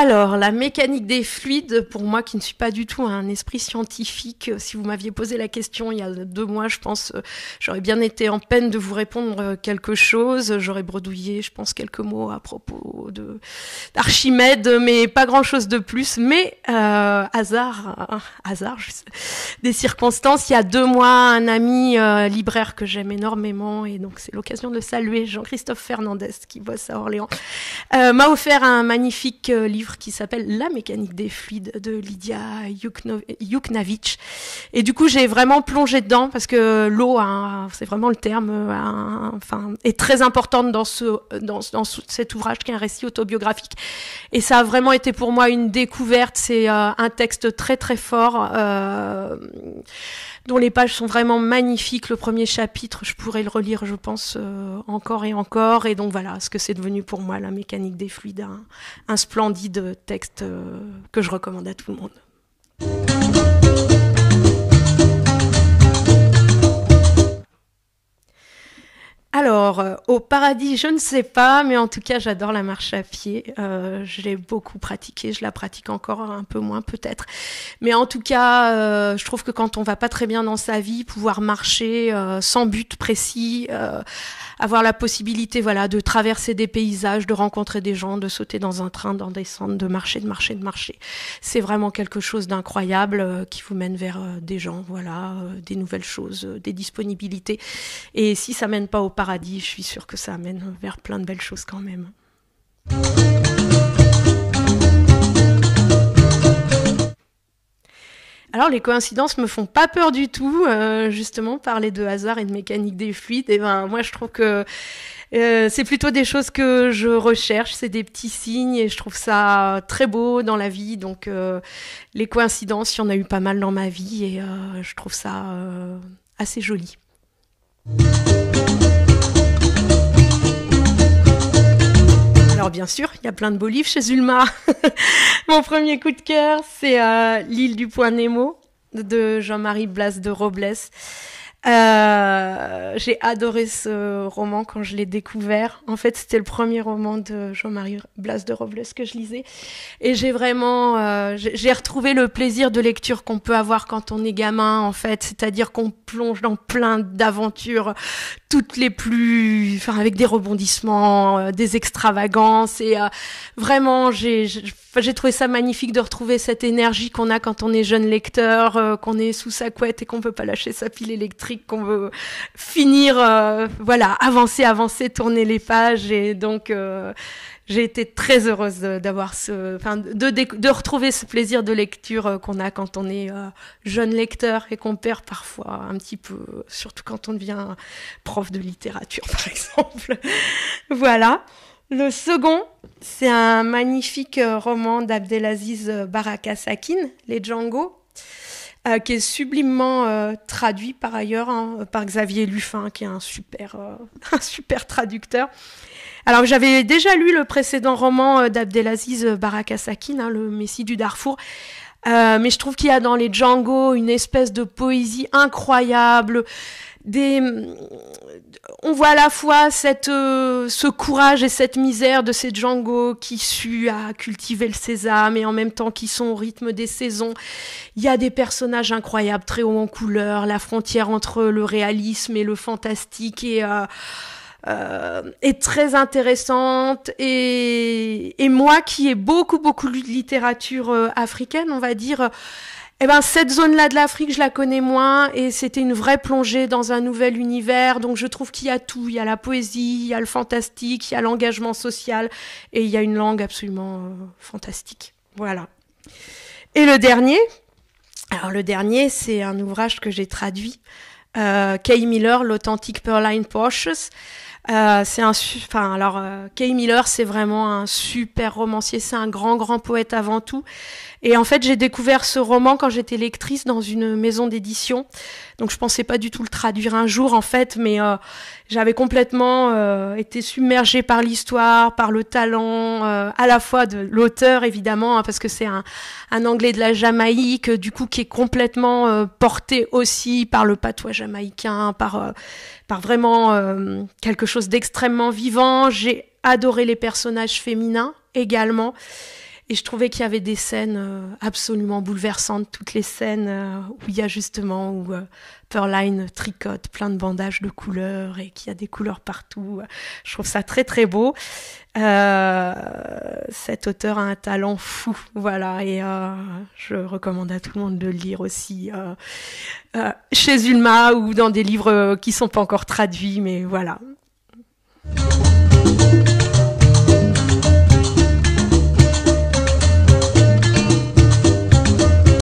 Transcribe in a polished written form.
Alors, la mécanique des fluides, pour moi qui ne suis pas du tout un esprit scientifique, si vous m'aviez posé la question il y a 2 mois, je pense, j'aurais bien été en peine de vous répondre quelque chose. J'aurais bredouillé, je pense, quelques mots à propos d'Archimède, mais pas grand-chose de plus. Mais hasard, des circonstances, il y a 2 mois, un ami libraire que j'aime énormément, et donc c'est l'occasion de le saluer, Jean-Christophe Fernandez, qui bosse à Orléans, m'a offert un magnifique livre qui s'appelle La mécanique des fluides de Lydia Yuknavitch. Et du coup, j'ai vraiment plongé dedans parce que l'eau, c'est vraiment le terme, est très importante dans cet ouvrage qui est un récit autobiographique. Et ça a vraiment été pour moi une découverte. C'est un texte très très fort, dont les pages sont vraiment magnifiques. Le premier chapitre, je pourrais le relire, je pense, encore et encore. Et donc voilà, ce que c'est devenu pour moi, la mécanique des fluides, un splendide texte que je recommande à tout le monde. Alors, au paradis, je ne sais pas, mais en tout cas, j'adore la marche à pied. Je l'ai beaucoup pratiquée, je la pratique encore un peu moins peut-être. Mais en tout cas, je trouve que quand on va pas très bien dans sa vie, pouvoir marcher sans but précis, avoir la possibilité, voilà, de traverser des paysages, de rencontrer des gens, de sauter dans un train, d'en descendre, de marcher. C'est vraiment quelque chose d'incroyable qui vous mène vers des gens, voilà, des nouvelles choses, des disponibilités. Et si ça mène pas au paradis, je suis sûre que ça mène vers plein de belles choses quand même. Alors les coïncidences me font pas peur du tout, justement parler de hasard et de mécanique des fluides, et ben moi je trouve que c'est plutôt des choses que je recherche, c'est des petits signes et je trouve ça très beau dans la vie, donc les coïncidences, il y en a eu pas mal dans ma vie et je trouve ça assez joli. Alors bien sûr, il y a plein de beaux livres chez Zulma. Mon premier coup de cœur, c'est L'île du Point Nemo de Jean-Marie Blas de Robles. J'ai adoré ce roman quand je l'ai découvert. En fait, c'était le premier roman de Jean-Marie Blas de Robles que je lisais. Et j'ai vraiment, j'ai retrouvé le plaisir de lecture qu'on peut avoir quand on est gamin, en fait. C'est-à-dire qu'on plonge dans plein d'aventures, toutes les plus, enfin, avec des rebondissements, des extravagances. Et vraiment, j'ai trouvé ça magnifique de retrouver cette énergie qu'on a quand on est jeune lecteur, qu'on est sous sa couette et qu'on peut pas lâcher sa pile électrique, qu'on veut finir, voilà, avancer, tourner les pages. Et donc, j'ai été très heureuse d'avoir de retrouver ce plaisir de lecture qu'on a quand on est jeune lecteur et qu'on perd parfois un petit peu, surtout quand on devient prof de littérature, par exemple. Voilà. Le second, c'est un magnifique roman d'Abdelaziz Baraka Sakine, Les Django, qui est sublimement traduit par ailleurs par Xavier Luffin, qui est un super traducteur. Alors j'avais déjà lu le précédent roman d'Abdelaziz Baraka Sakine, Le Messie du Darfour, mais je trouve qu'il y a dans Les Django une espèce de poésie incroyable. On voit à la fois ce courage et cette misère de ces Django qui suent à cultiver le sésame et en même temps qui sont au rythme des saisons. Il y a des personnages incroyables, très hauts en couleur, la frontière entre le réalisme et le fantastique est très intéressante et moi qui ai beaucoup lu de littérature africaine, on va dire, cette zone-là de l'Afrique, je la connais moins et c'était une vraie plongée dans un nouvel univers. Donc je trouve qu'il y a tout. Il y a la poésie, il y a le fantastique, il y a l'engagement social et il y a une langue absolument fantastique. Voilà. Et le dernier, c'est un ouvrage que j'ai traduit. Kay Miller, l'Authentic Pearline Porsches. Kay Miller, c'est vraiment un super romancier, c'est un grand poète avant tout. Et en fait, j'ai découvert ce roman quand j'étais lectrice dans une maison d'édition. Donc, je pensais pas du tout le traduire un jour, en fait, mais j'avais complètement été submergée par l'histoire, par le talent, à la fois de l'auteur, évidemment, parce que c'est un Anglais de la Jamaïque, du coup, qui est complètement porté aussi par le patois jamaïcain, par vraiment quelque chose d'extrêmement vivant. J'ai adoré les personnages féminins également. Et je trouvais qu'il y avait des scènes absolument bouleversantes, toutes les scènes où il y a justement où Pearline tricote plein de bandages de couleurs et qu'il y a des couleurs partout. Je trouve ça très très beau. Cet auteur a un talent fou, voilà, et je recommande à tout le monde de le lire aussi chez Ulma ou dans des livres qui sont pas encore traduits, mais voilà,